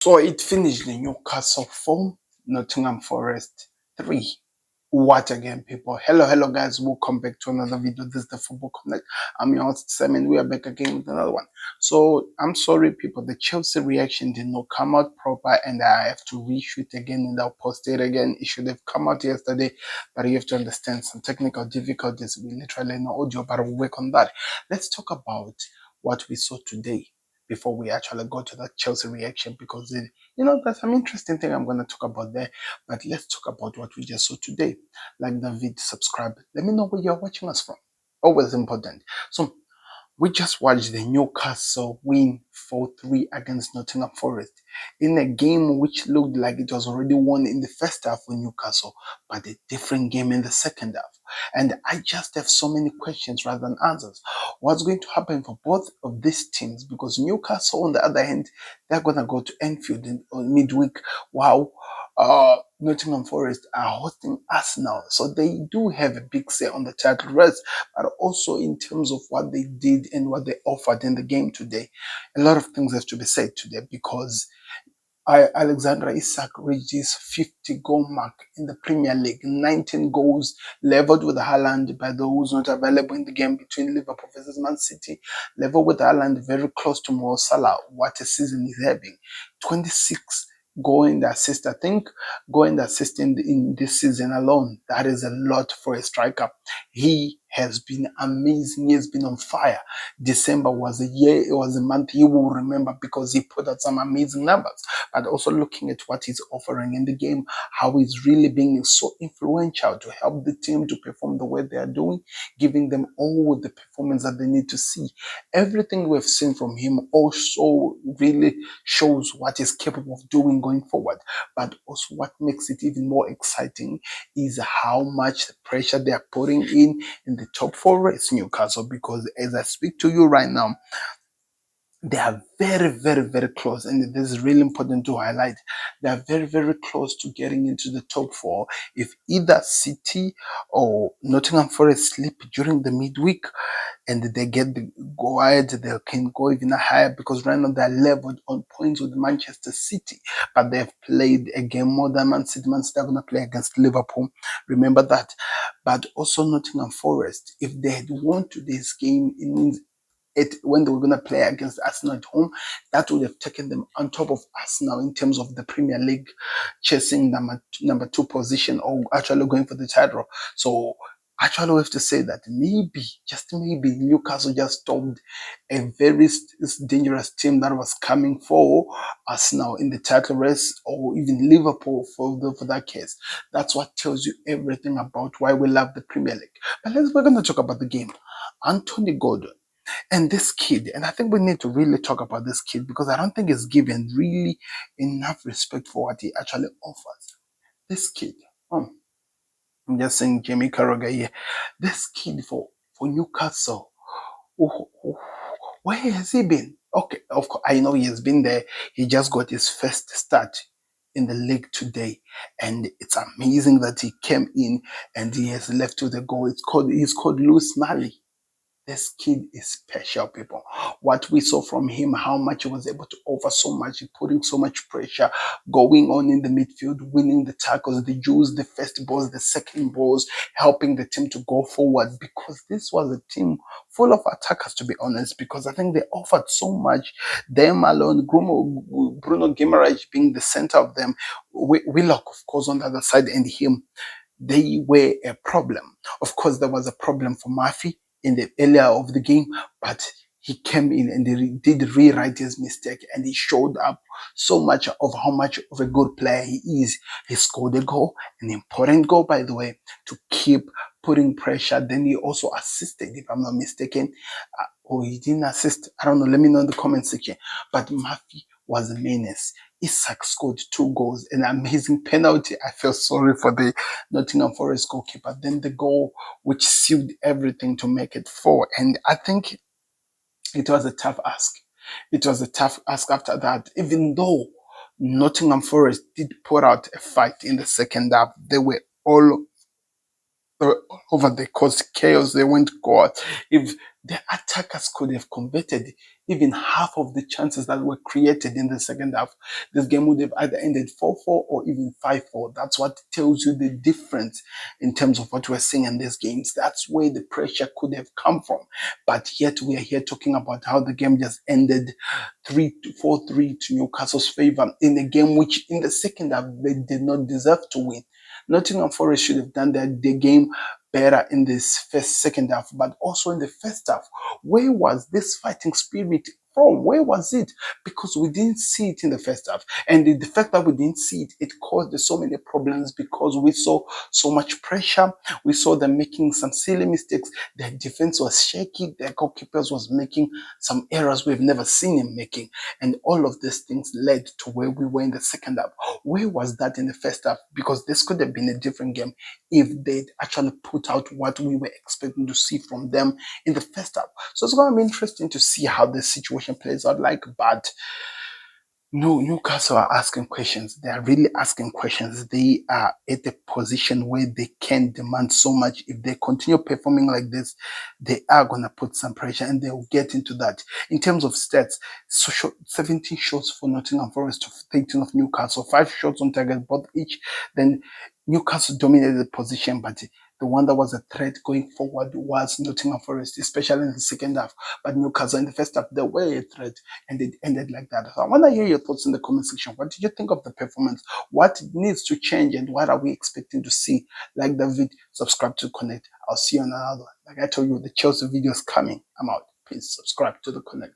So it finished the Newcastle 4, Nottingham Forest 3. What again, people? Hello, guys. Welcome back to another video. This is the Football Connect. I'm your host, Sam, and we are back again with another one. So I'm sorry, people. The Chelsea reaction did not come out proper, and I have to reshoot again and I'll post it again. It should have come out yesterday, but you have to understand some technical difficulties. We literally no audio, but we'll work on that. Let's talk about what we saw today before we actually go to that Chelsea reaction, because there's some interesting thing I'm going to talk about there. But let's talk about what we just saw today. Like the video, subscribe. Let me know where you're watching us from. Always important. So we just watched the Newcastle win 4-3 against Nottingham Forest in a game which looked like it was already won in the first half for Newcastle, but a different game in the second half. And I just have so many questions rather than answers. What's going to happen for both of these teams? Because Newcastle, on the other hand, they're going to go to Anfield on midweek. Wow. Nottingham Forest are hosting Arsenal, so they do have a big say on the title race, but also in terms of what they did and what they offered in the game today. A lot of things have to be said today, because Alexander Isak reached his 50 goal mark in the Premier League, 19 goals leveled with Haaland by those not available in the game between Liverpool versus Man City, level with Haaland, very close to Mo Salah. What a season he's having. 26 goal and assist. I think goal and assist in this season alone, that is a lot for a striker. He has been amazing. He has been on fire. December was it was a month he will remember, because he put out some amazing numbers. But also looking at what he's offering in the game, how he's really being so influential to help the team to perform the way they are doing, giving them all the performance that they need to see. Everything we've seen from him also really shows what he's capable of doing going forward. But also what makes it even more exciting is how much pressure they are putting in the top four race, Newcastle, because as I speak to you right now, they are very close, and this is really important to highlight. They are very close to getting into the top four. If either City or Nottingham Forest slip during the midweek and they get the go ahead, they can go even higher, because right now they're leveled on points with Manchester City, but they've played a game more than Man City. Man City are going to play against Liverpool, remember that. But also Nottingham Forest, if they had won today's game, it means when they were going to play against Arsenal at home, that would have taken them on top of Arsenal in terms of the Premier League, chasing number two position, or actually going for the title. So actually, we have to say that maybe, just maybe, Newcastle just stopped a very dangerous team that was coming for Arsenal in the title race, or even Liverpool for that case. That's what tells you everything about why we love the Premier League. But we're going to talk about the game. Anthony Gordon. And this kid, and I think we need to really talk about this kid, because I don't think he's given really enough respect for what he actually offers. This kid, I'm just saying Jamie Carragher here. This kid for Newcastle, where has he been? Okay, of course, I know he has been there. He just got his first start in the league today, and it's amazing that he came in and he has left with a goal. He's called Lewis Murray. This kid is special, people. What we saw from him, how much he was able to offer so much, putting so much pressure, going on in the midfield, winning the tackles, the duels, the first balls, the second balls, helping the team to go forward, because this was a team full of attackers, to be honest, because I think they offered so much. Them alone, Bruno Guimaraes being the center of them, Willock, of course, on the other side, and him, they were a problem. Of course, there was a problem for Murphy in the earlier of the game, but he came in and he did rewrite his mistake, and he showed up so much of how much of a good player he is. He scored a goal, an important goal, by the way, to keep putting pressure. Then he also assisted, if I'm not mistaken, or he didn't assist. I don't know. Let me know in the comment section. But Murphy was a menace. Isak scored 2 goals, an amazing penalty. I feel sorry for the Nottingham Forest goalkeeper. Then the goal which sealed everything to make it 4. And I think it was a tough ask. It was a tough ask after that, even though Nottingham Forest did put out a fight in the second half. They were all over the coast, chaos. They went God. If the attackers could have converted even half of the chances that were created in the second half. This game would have either ended 4-4 or even 5-4. That's what tells you the difference in terms of what we're seeing in these games. That's where the pressure could have come from. But yet we are here talking about how the game just ended 4-3 to Newcastle's favor in a game which in the second half they did not deserve to win. Nottingham Forest should have done the game better in this second half, but also in the first half. Where was this fighting spirit from? Where was it? Because we didn't see it in the first half. And the fact that we didn't see it, it caused so many problems because we saw so much pressure. We saw them making some silly mistakes. Their defense was shaky. Their goalkeepers was making some errors we've never seen him making. And all of these things led to where we were in the second half. Where was that in the first half? Because this could have been a different game if they'd actually put out what we were expecting to see from them in the first half. So it's going to be interesting to see how this situation plays out like. But no, Newcastle are asking questions. They are really asking questions. They are at a position where they can demand so much. If they continue performing like this, they are going to put some pressure and they will get into that. In terms of stats, 17 shots for Nottingham Forest to 13 of Newcastle, 5 shots on target, both each. Then Newcastle dominated the position, but the one that was a threat going forward was Nottingham Forest, especially in the second half. But Newcastle in the first half, they were a threat and it ended like that. So I want to hear your thoughts in the comment section. What did you think of the performance? What needs to change and what are we expecting to see? Like the video, subscribe to Connect. I'll see you on another one. Like I told you, the Chelsea video is coming. I'm out. Please subscribe to the Connect.